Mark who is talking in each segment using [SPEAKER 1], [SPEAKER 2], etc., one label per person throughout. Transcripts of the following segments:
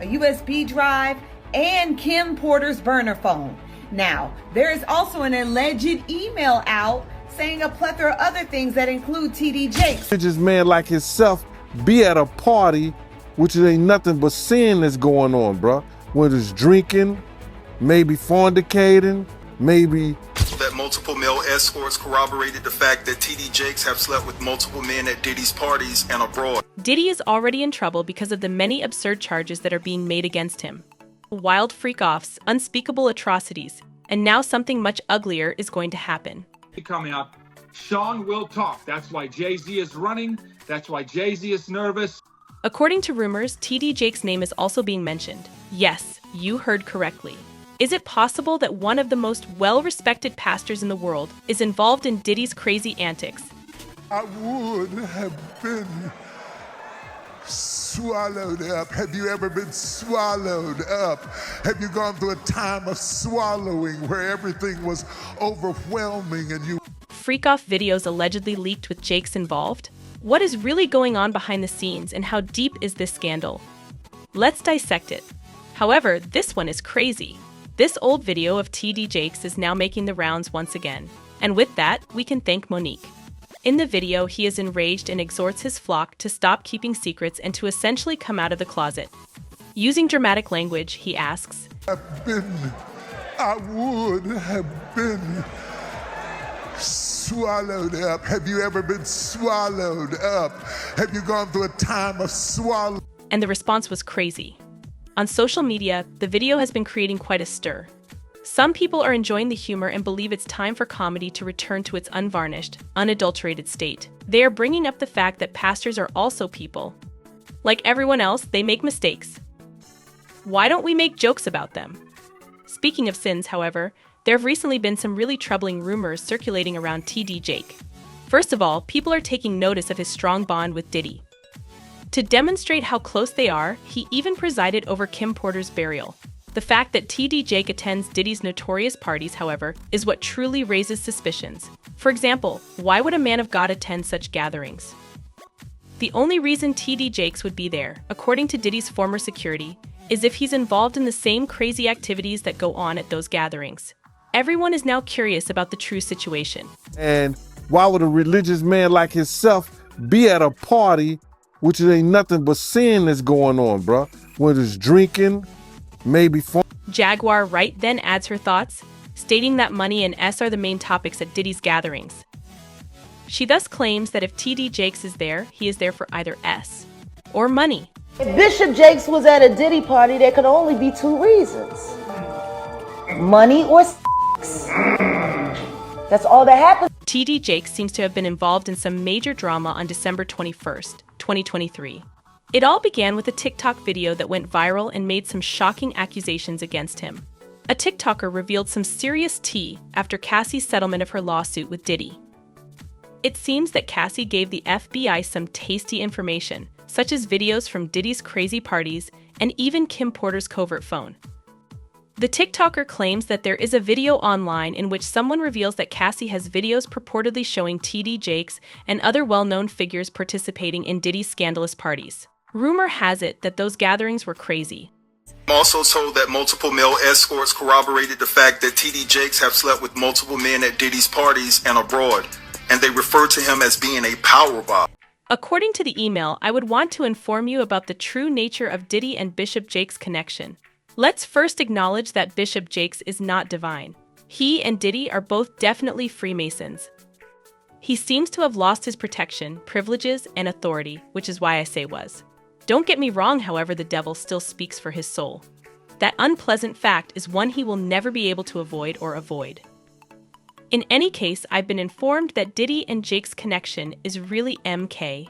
[SPEAKER 1] a USB drive, and Kim Porter's burner phone. Now, there is also an alleged email out saying a plethora of other things that include TD Jakes.
[SPEAKER 2] Religious man like himself be at a party, which ain't nothing but sin that's going on, bruh. Whether it's drinking, maybe fornicating, maybe...
[SPEAKER 3] That multiple male escorts corroborated the fact that TD Jakes have slept with multiple men at Diddy's parties and abroad.
[SPEAKER 4] Diddy is already in trouble because of the many absurd charges that are being made against him. Wild freak-offs, unspeakable atrocities, and now something much uglier is going to happen.
[SPEAKER 5] Coming up, Sean will talk. That's why Jay-Z is running. That's why Jay-Z is nervous.
[SPEAKER 4] According to rumors, TD Jakes' name is also being mentioned. Yes, you heard correctly. Is it possible that one of the most well-respected pastors in the world is involved in Diddy's crazy antics?
[SPEAKER 6] I would have been swallowed up. Have you ever been swallowed up? Have you gone through a time of swallowing where everything was overwhelming and you...
[SPEAKER 4] Freak-off videos allegedly leaked with Jakes involved? What is really going on behind the scenes and how deep is this scandal? Let's dissect it. However, this one is crazy. This old video of TD Jakes is now making the rounds once again. And with that, we can thank Monique. In the video, he is enraged and exhorts his flock to stop keeping secrets and to essentially come out of the closet. Using dramatic language, he asks,
[SPEAKER 6] I would have been swallowed up. Have you ever been swallowed up? Have you gone through a time of swallow?
[SPEAKER 4] And the response was crazy. On social media, the video has been creating quite a stir. Some people are enjoying the humor and believe it's time for comedy to return to its unvarnished, unadulterated state. They are bringing up the fact that pastors are also people. Like everyone else, they make mistakes. Why don't we make jokes about them? Speaking of sins, however, there have recently been some really troubling rumors circulating around TD Jake. First of all, people are taking notice of his strong bond with Diddy. To demonstrate how close they are, he even presided over Kim Porter's burial. The fact that TD Jake attends Diddy's notorious parties, however, is what truly raises suspicions. For example, why would a man of God attend such gatherings? The only reason TD Jakes would be there, according to Diddy's former security, is if he's involved in the same crazy activities that go on at those gatherings. Everyone is now curious about the true situation.
[SPEAKER 2] And why would a religious man like himself be at a party, which ain't nothing but sin that's going on, bruh? Whether it's drinking, maybe
[SPEAKER 4] Jaguar Wright then adds her thoughts, stating that money and S are the main topics at Diddy's gatherings. She thus claims that if TD Jakes is there, he is there for either S or money.
[SPEAKER 7] If Bishop Jakes was at a Diddy party, there could only be two reasons. Money or sex. That's all that happened.
[SPEAKER 4] TD Jakes seems to have been involved in some major drama on December 21st, 2023. It all began with a TikTok video that went viral and made some shocking accusations against him. A TikToker revealed some serious tea after Cassie's settlement of her lawsuit with Diddy. It seems that Cassie gave the FBI some tasty information, such as videos from Diddy's crazy parties and even Kim Porter's covert phone. The TikToker claims that there is a video online in which someone reveals that Cassie has videos purportedly showing TD Jakes and other well-known figures participating in Diddy's scandalous parties. Rumor has it that those gatherings were crazy.
[SPEAKER 3] I'm also told that multiple male escorts corroborated the fact that TD Jakes have slept with multiple men at Diddy's parties and abroad, and they refer to him as being a power bottom.
[SPEAKER 4] According to the email, I would want to inform you about the true nature of Diddy and Bishop Jakes' connection. Let's first acknowledge that Bishop Jakes is not divine. He and Diddy are both definitely Freemasons. He seems to have lost his protection, privileges, and authority, which is why I say was. Don't get me wrong, however, the devil still speaks for his soul. That unpleasant fact is one he will never be able to avoid. In any case, I've been informed that Diddy and Jake's connection is really MK.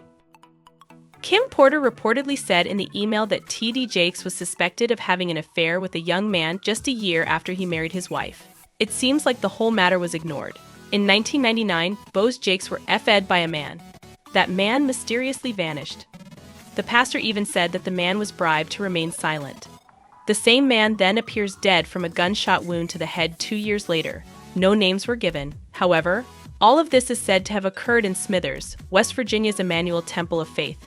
[SPEAKER 4] Kim Porter reportedly said in the email that TD Jakes was suspected of having an affair with a young man just a year after he married his wife. It seems like the whole matter was ignored. In 1999, both Jakes were FE'd by a man. That man mysteriously vanished. The pastor even said that the man was bribed to remain silent. The same man then appears dead from a gunshot wound to the head 2 years later. No names were given. However, all of this is said to have occurred in Smithers, West Virginia's Emmanuel Temple of Faith.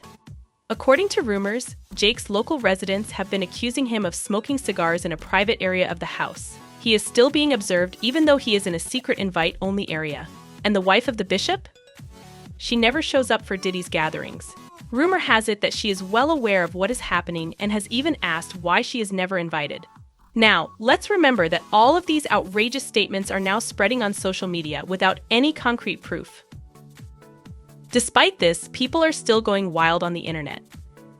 [SPEAKER 4] According to rumors, Jake's local residents have been accusing him of smoking cigars in a private area of the house. He is still being observed even though he is in a secret invite-only area. And the wife of the bishop? She never shows up for Diddy's gatherings. Rumor has it that she is well aware of what is happening and has even asked why she is never invited. Now, let's remember that all of these outrageous statements are now spreading on social media without any concrete proof. Despite this, people are still going wild on the internet.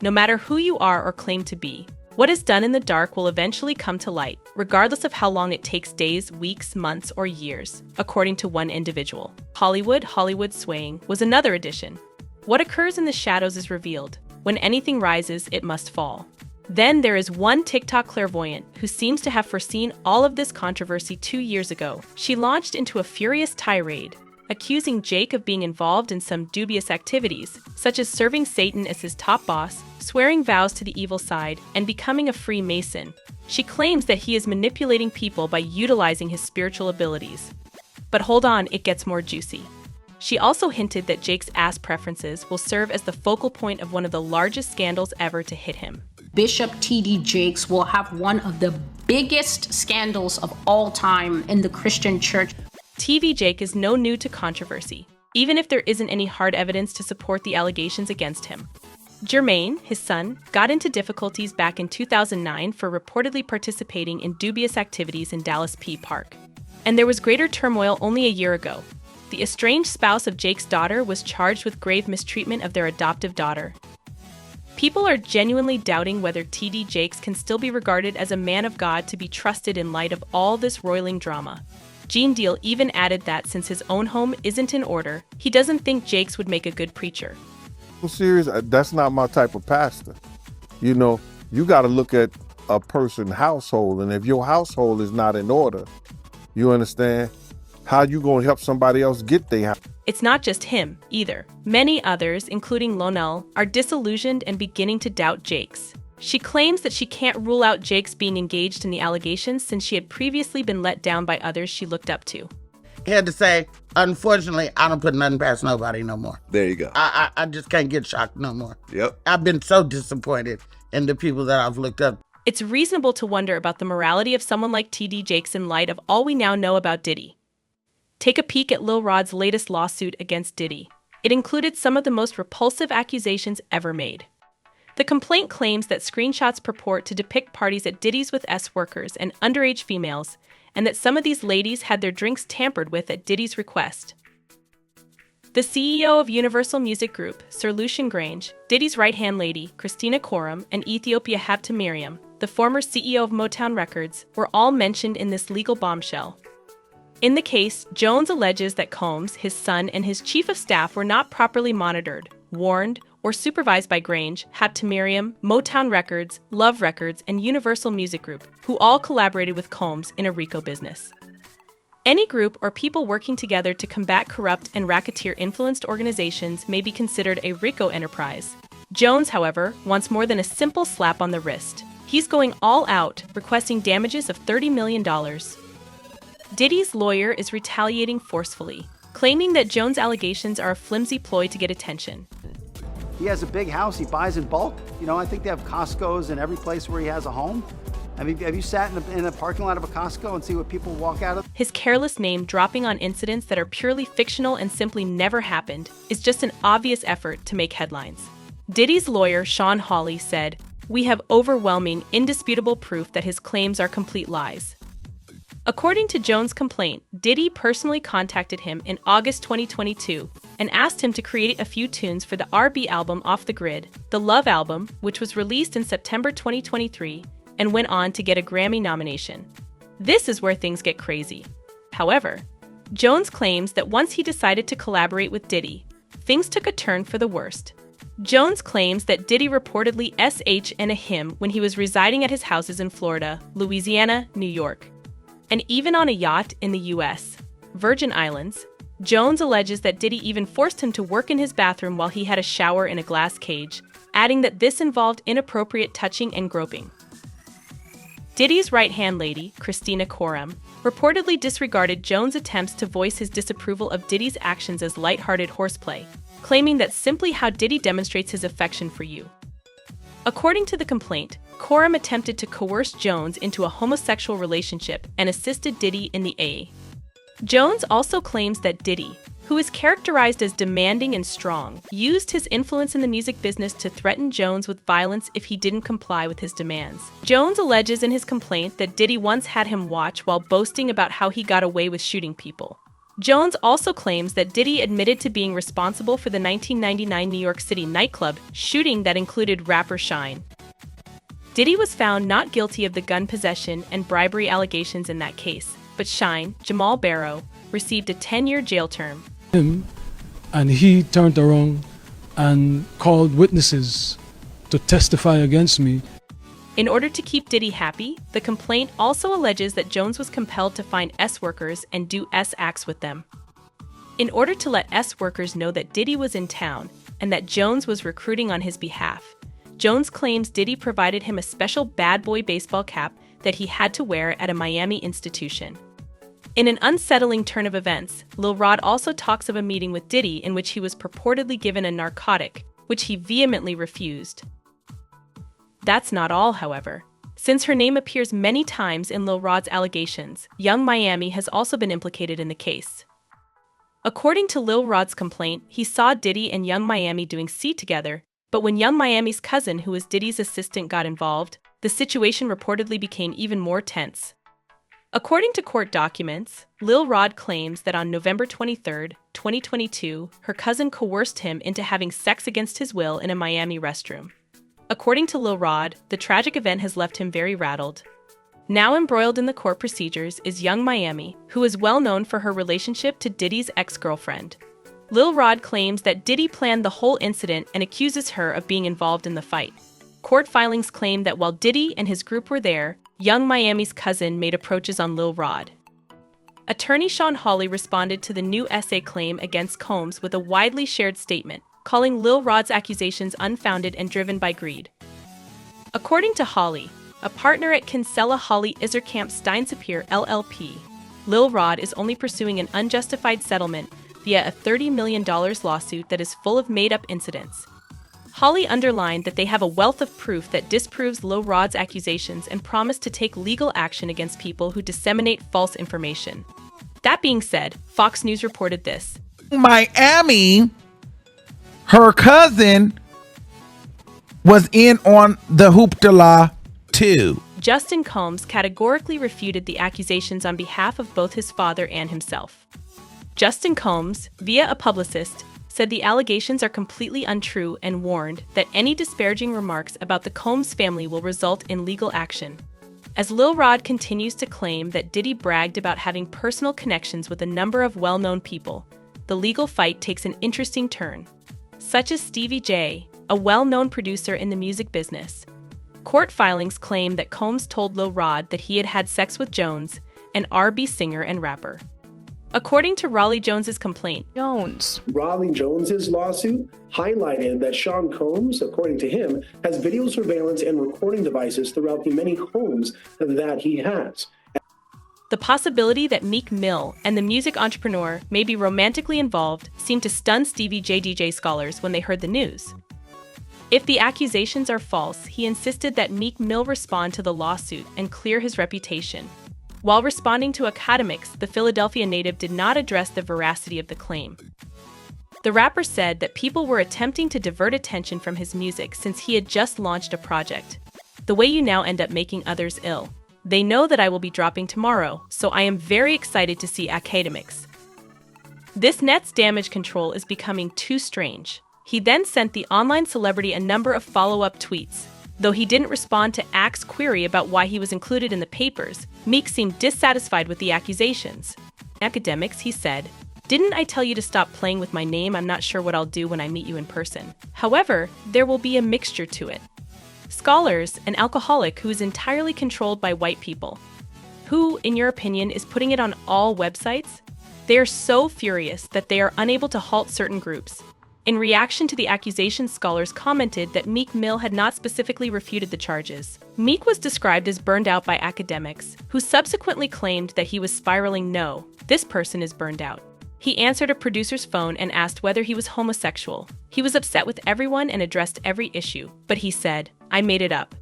[SPEAKER 4] No matter who you are or claim to be, what is done in the dark will eventually come to light, regardless of how long it takes days, weeks, months, or years, according to one individual. Hollywood swaying was another addition. What occurs in the shadows is revealed. When anything rises, it must fall. Then there is one TikTok clairvoyant who seems to have foreseen all of this controversy 2 years ago. She launched into a furious tirade, accusing Jake of being involved in some dubious activities, such as serving Satan as his top boss, swearing vows to the evil side, and becoming a Freemason. She claims that he is manipulating people by utilizing his spiritual abilities. But hold on, it gets more juicy. She also hinted that Jake's ass preferences will serve as the focal point of one of the largest scandals ever to hit him.
[SPEAKER 8] Bishop T.D. Jakes will have one of the biggest scandals of all time in the Christian church.
[SPEAKER 4] TV Jake is no new to controversy, even if there isn't any hard evidence to support the allegations against him. Jermaine, his son, got into difficulties back in 2009 for reportedly participating in dubious activities in Dallas P. Park. And there was greater turmoil only a year ago. The estranged spouse of Jake's daughter was charged with grave mistreatment of their adoptive daughter. People are genuinely doubting whether T.D. Jakes can still be regarded as a man of God to be trusted in light of all this roiling drama. Gene Deal even added that since his own home isn't in order, he doesn't think Jakes would make a good preacher.
[SPEAKER 2] I'm serious, that's not my type of pastor. You know, you got to look at a person's household, and if your household is not in order, you understand, how you going to help somebody else get their house?
[SPEAKER 4] It's not just him, either. Many others, including Lonell, are disillusioned and beginning to doubt Jakes. She claims that she can't rule out Jakes being engaged in the allegations since she had previously been let down by others she looked up to.
[SPEAKER 9] He had to say, unfortunately, I don't put nothing past nobody no more.
[SPEAKER 10] There you go.
[SPEAKER 9] I just can't get shocked no more.
[SPEAKER 10] Yep.
[SPEAKER 9] I've been so disappointed in the people that I've looked up.
[SPEAKER 4] It's reasonable to wonder about the morality of someone like T.D. Jakes in light of all we now know about Diddy. Take a peek at Lil Rod's latest lawsuit against Diddy. It included some of the most repulsive accusations ever made. The complaint claims that screenshots purport to depict parties at Diddy's with workers and underage females, and that some of these ladies had their drinks tampered with at Diddy's request. The CEO of Universal Music Group, Sir Lucian Grange, Diddy's right-hand lady, Christina Coram, and Ethiopia Habta Miriam, the former CEO of Motown Records, were all mentioned in this legal bombshell. In the case, Jones alleges that Combs, his son, and his chief of staff were not properly monitored, warned, or supervised by Grange, Habta Miriam, Motown Records, Love Records, and Universal Music Group, who all collaborated with Combs in a RICO business. Any group or people working together to combat corrupt and racketeer-influenced organizations may be considered a RICO enterprise. Jones, however, wants more than a simple slap on the wrist. He's going all out, requesting damages of $30 million. Diddy's lawyer is retaliating forcefully, claiming that Jones' allegations are a flimsy ploy to get attention.
[SPEAKER 11] He has a big house, he buys in bulk. You know, I think they have Costco's in every place where he has a home. I mean, have you sat in a parking lot of a Costco and see what people walk out of?
[SPEAKER 4] His careless name dropping on incidents that are purely fictional and simply never happened is just an obvious effort to make headlines. Diddy's lawyer, Sean Hawley, said, "We have overwhelming, indisputable proof that his claims are complete lies." According to Jones' complaint, Diddy personally contacted him in August 2022 and asked him to create a few tunes for the R&B album Off the Grid, the Love album, which was released in September 2023 and went on to get a Grammy nomination. This is where things get crazy. However, Jones claims that once he decided to collaborate with Diddy, things took a turn for the worst. Jones claims that Diddy reportedly SH'd him when he was residing at his houses in Florida, Louisiana, New York, and even on a yacht in the U.S. Virgin Islands. Jones alleges that Diddy even forced him to work in his bathroom while he had a shower in a glass cage, adding that this involved inappropriate touching and groping. Diddy's right-hand lady, Christina Coram, reportedly disregarded Jones' attempts to voice his disapproval of Diddy's actions as lighthearted horseplay, claiming that's simply how Diddy demonstrates his affection for you. According to the complaint, Coram attempted to coerce Jones into a homosexual relationship and assisted Diddy in the A. Jones also claims that Diddy, who is characterized as demanding and strong, used his influence in the music business to threaten Jones with violence if he didn't comply with his demands. Jones alleges in his complaint that Diddy once had him watch while boasting about how he got away with shooting people. Jones also claims that Diddy admitted to being responsible for the 1999 New York City nightclub shooting that included rapper Shine. Diddy was found not guilty of the gun possession and bribery allegations in that case, but Shine, Jamal Barrow, received a 10-year jail term.
[SPEAKER 10] And he turned around and called witnesses to testify against me.
[SPEAKER 4] In order to keep Diddy happy, the complaint also alleges that Jones was compelled to find S workers and do S acts with them. In order to let S workers know that Diddy was in town and that Jones was recruiting on his behalf, Jones claims Diddy provided him a special bad boy baseball cap that he had to wear at a Miami institution. In an unsettling turn of events, Lil Rod also talks of a meeting with Diddy in which he was purportedly given a narcotic, which he vehemently refused. That's not all, however. Since her name appears many times in Lil Rod's allegations, Young Miami has also been implicated in the case. According to Lil Rod's complaint, he saw Diddy and Young Miami doing C together, but when Young Miami's cousin, who was Diddy's assistant, got involved, the situation reportedly became even more tense. According to court documents, Lil Rod claims that on November 23, 2022, her cousin coerced him into having sex against his will in a Miami restroom. According to Lil Rod, the tragic event has left him very rattled. Now embroiled in the court procedures is Young Miami, who is well known for her relationship to Diddy's ex-girlfriend. Lil Rod claims that Diddy planned the whole incident and accuses her of being involved in the fight. Court filings claim that while Diddy and his group were there, Young Miami's cousin made approaches on Lil Rod. Attorney Sean Hawley responded to the new essay claim against Combs with a widely shared statement, calling Lil Rod's accusations unfounded and driven by greed. According to Hawley, a partner at Kinsella Hawley Iserkamp Steinsapir LLP, Lil Rod is only pursuing an unjustified settlement via a $30 million lawsuit that is full of made-up incidents. Hawley underlined that they have a wealth of proof that disproves Lil Rod's accusations and promised to take legal action against people who disseminate false information. That being said, Fox News reported this.
[SPEAKER 12] Miami, her cousin, was in on the hoopla too.
[SPEAKER 4] Justin Combs categorically refuted the accusations on behalf of both his father and himself. Justin Combs, via a publicist, said the allegations are completely untrue and warned that any disparaging remarks about the Combs family will result in legal action. As Lil Rod continues to claim that Diddy bragged about having personal connections with a number of well-known people, the legal fight takes an interesting turn, such as Stevie J, a well-known producer in the music business. Court filings claim that Combs told Lil Rod that he had had sex with Jones, an R&B singer and rapper. According to Raleigh Jones's complaint,
[SPEAKER 13] Raleigh Jones's lawsuit highlighted that Sean Combs, according to him, has video surveillance and recording devices throughout the many homes that he has.
[SPEAKER 4] The possibility that Meek Mill and the music entrepreneur may be romantically involved seemed to stun Stevie J DJ scholars when they heard the news. If the accusations are false, he insisted that Meek Mill respond to the lawsuit and clear his reputation. While responding to academics, the Philadelphia native did not address the veracity of the claim. The rapper said that people were attempting to divert attention from his music since he had just launched a project. The way you now end up making others ill. They know that I will be dropping tomorrow, so I am very excited to see academics. This net's damage control is becoming too strange. He then sent the online celebrity a number of follow-up tweets. Though he didn't respond to Ack's query about why he was included in the papers, Meek seemed dissatisfied with the accusations. Academics, he said, "Didn't I tell you to stop playing with my name? I'm not sure what I'll do when I meet you in person. However, there will be a mixture to it." Scholars, an alcoholic who is entirely controlled by white people. Who, in your opinion, is putting it on all websites? They are so furious that they are unable to halt certain groups. In reaction to the accusations, scholars commented that Meek Mill had not specifically refuted the charges. Meek was described as burned out by academics, who subsequently claimed that he was spiraling. No, this person is burned out. He answered a producer's phone and asked whether he was homosexual. He was upset with everyone and addressed every issue, but he said, "I made it up."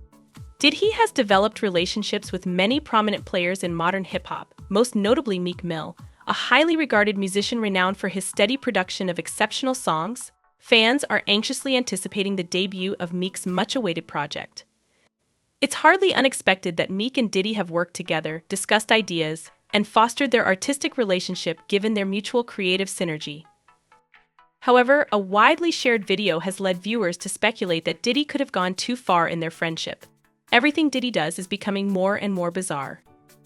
[SPEAKER 4] Diddy has developed relationships with many prominent players in modern hip-hop, most notably Meek Mill, a highly regarded musician renowned for his steady production of exceptional songs. Fans are anxiously anticipating the debut of Meek's much-awaited project. It's hardly unexpected that Meek and Diddy have worked together, discussed ideas, and fostered their artistic relationship given their mutual creative synergy. However, a widely shared video has led viewers to speculate that Diddy could have gone too far in their friendship. Everything Diddy does is becoming more and more bizarre.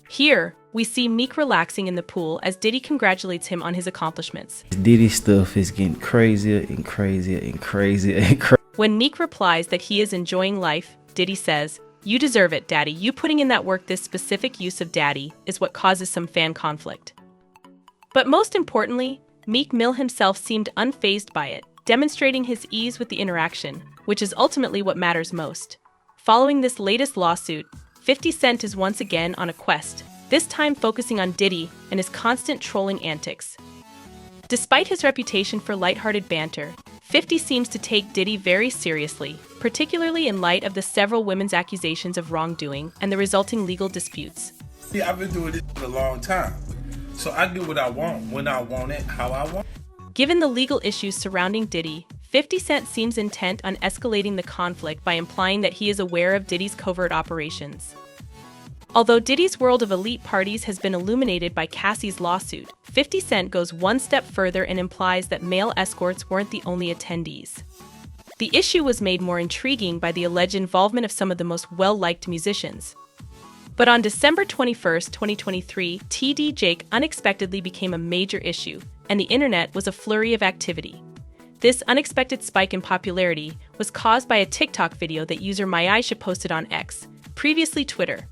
[SPEAKER 4] Here, we see Meek relaxing in the pool as Diddy congratulates him on his accomplishments.
[SPEAKER 14] Diddy stuff is getting crazier and crazier and crazier and crazier.
[SPEAKER 4] When Meek replies that he is enjoying life, Diddy says, "You deserve it, daddy. You putting in that work." This specific use of daddy is what causes some fan conflict. But most importantly, Meek Mill himself seemed unfazed by it, demonstrating his ease with the interaction, which is ultimately what matters most. Following this latest lawsuit, 50 Cent is once again on a quest, this time focusing on Diddy and his constant trolling antics. Despite his reputation for lighthearted banter, 50 seems to take Diddy very seriously, particularly in light of the several women's accusations of wrongdoing and the resulting legal disputes.
[SPEAKER 15] See, I've been doing this for a long time, so I do what I want, when I want it, how I want.
[SPEAKER 4] Given the legal issues surrounding Diddy, 50 Cent seems intent on escalating the conflict by implying that he is aware of Diddy's covert operations. Although Diddy's world of elite parties has been illuminated by Cassie's lawsuit, 50 Cent goes one step further and implies that male escorts weren't the only attendees. The issue was made more intriguing by the alleged involvement of some of the most well-liked musicians. But on December 21, 2023, TD Jake unexpectedly became a major issue, and the internet was a flurry of activity. This unexpected spike in popularity was caused by a TikTok video that user Maisha posted on X, previously Twitter.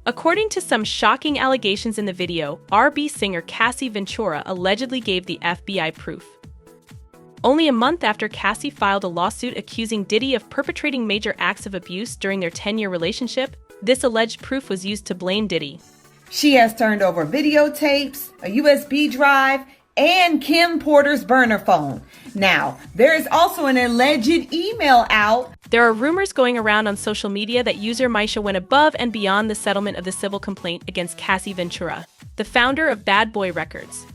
[SPEAKER 4] According to some shocking allegations in the video, R&B singer Cassie Ventura allegedly gave the FBI proof. Only a month after Cassie filed a lawsuit accusing Diddy of perpetrating major acts of abuse during their 10-year relationship, this alleged proof was used to blame Diddy.
[SPEAKER 1] She has turned over videotapes, a USB drive, and Kim Porter's burner phone. Now, there is also an alleged email out.
[SPEAKER 4] There are rumors going around on social media that user Maisha went above and beyond the settlement of the civil complaint against Cassie Ventura, the founder of Bad Boy Records.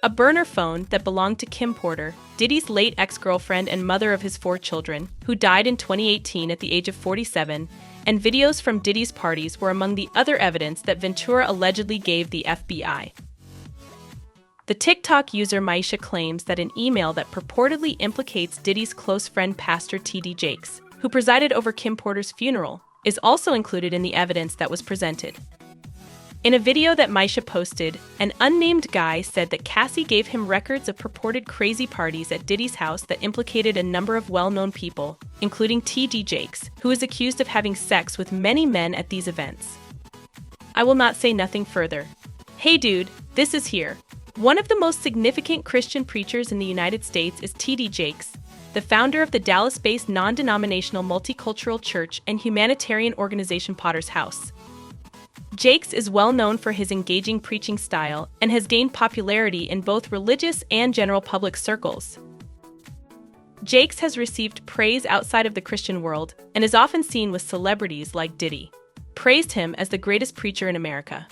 [SPEAKER 4] A burner phone that belonged to Kim Porter, Diddy's late ex-girlfriend and mother of his 4 children, who died in 2018 at the age of 47, and videos from Diddy's parties were among the other evidence that Ventura allegedly gave the FBI. The TikTok user Maisha claims that an email that purportedly implicates Diddy's close friend Pastor TD Jakes, who presided over Kim Porter's funeral, is also included in the evidence that was presented. In a video that Maisha posted, an unnamed guy said that Cassie gave him records of purported crazy parties at Diddy's house that implicated a number of well-known people, including TD Jakes, who is accused of having sex with many men at these events. I will not say nothing further. Hey dude, this is here. One of the most significant Christian preachers in the United States is TD Jakes, the founder of the Dallas-based non-denominational multicultural church and humanitarian organization Potter's House. Jakes is well known for his engaging preaching style and has gained popularity in both religious and general public circles. Jakes has received praise outside of the Christian world and is often seen with celebrities like Diddy, praised him as the greatest preacher in America.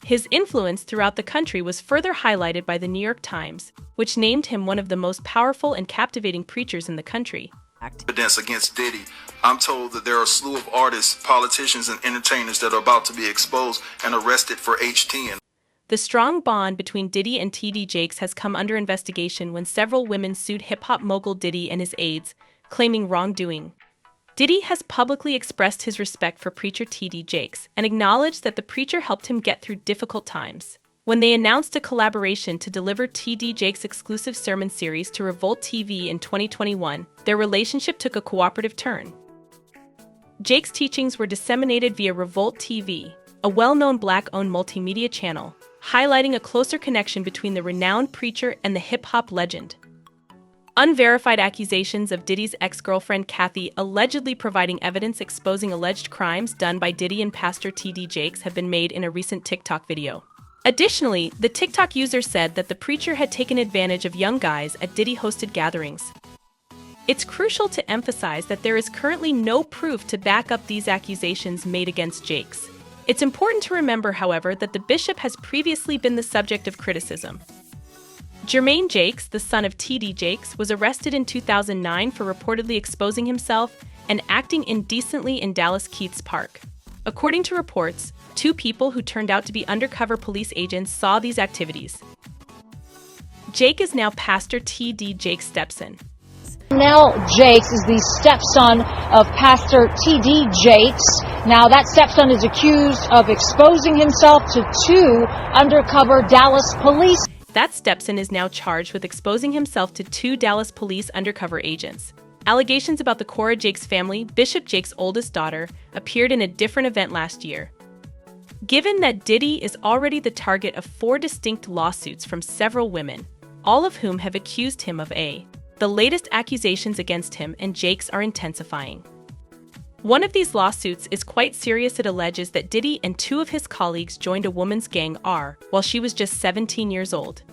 [SPEAKER 4] His influence throughout the country was further highlighted by the New York Times, which named him one of the most powerful and captivating preachers in the country.
[SPEAKER 3] Evidence against Diddy. I'm told that there are a slew of artists, politicians, and entertainers that are about to be exposed and arrested for HT.
[SPEAKER 4] The strong bond between Diddy and TD Jakes has come under investigation when several women sued hip-hop mogul Diddy and his aides, claiming wrongdoing. Diddy has publicly expressed his respect for preacher TD Jakes and acknowledged that the preacher helped him get through difficult times. When they announced a collaboration to deliver TD Jakes' exclusive sermon series to Revolt TV in 2021, their relationship took a cooperative turn. Jakes' teachings were disseminated via Revolt TV, a well-known Black-owned multimedia channel, highlighting a closer connection between the renowned preacher and the hip-hop legend. Unverified accusations of Diddy's ex-girlfriend Kathy allegedly providing evidence exposing alleged crimes done by Diddy and Pastor TD Jakes have been made in a recent TikTok video. Additionally, the TikTok user said that the preacher had taken advantage of young guys at Diddy-hosted gatherings. It's crucial to emphasize that there is currently no proof to back up these accusations made against Jakes. It's important to remember, however, that the bishop has previously been the subject of criticism. Jermaine Jakes, the son of T.D. Jakes, was arrested in 2009 for reportedly exposing himself and acting indecently in Dallas Keith's Park. According to reports, 2 people who turned out to be undercover police agents saw these activities. Jake is now Pastor T.D. Jakes' stepson.
[SPEAKER 16] Now Jakes is the stepson of Pastor T.D. Jakes. Now that stepson is accused of exposing himself to 2 undercover Dallas police.
[SPEAKER 4] That stepson is now charged with exposing himself to 2 Dallas police undercover agents. Allegations about the Cora Jakes family, Bishop Jakes' oldest daughter, appeared in a different event last year. Given that Diddy is already the target of 4 distinct lawsuits from several women, all of whom have accused him of the latest accusations against him and Jakes are intensifying. One of these lawsuits is quite serious. It alleges that Diddy and 2 of his colleagues joined a woman's gang while she was just 17 years old.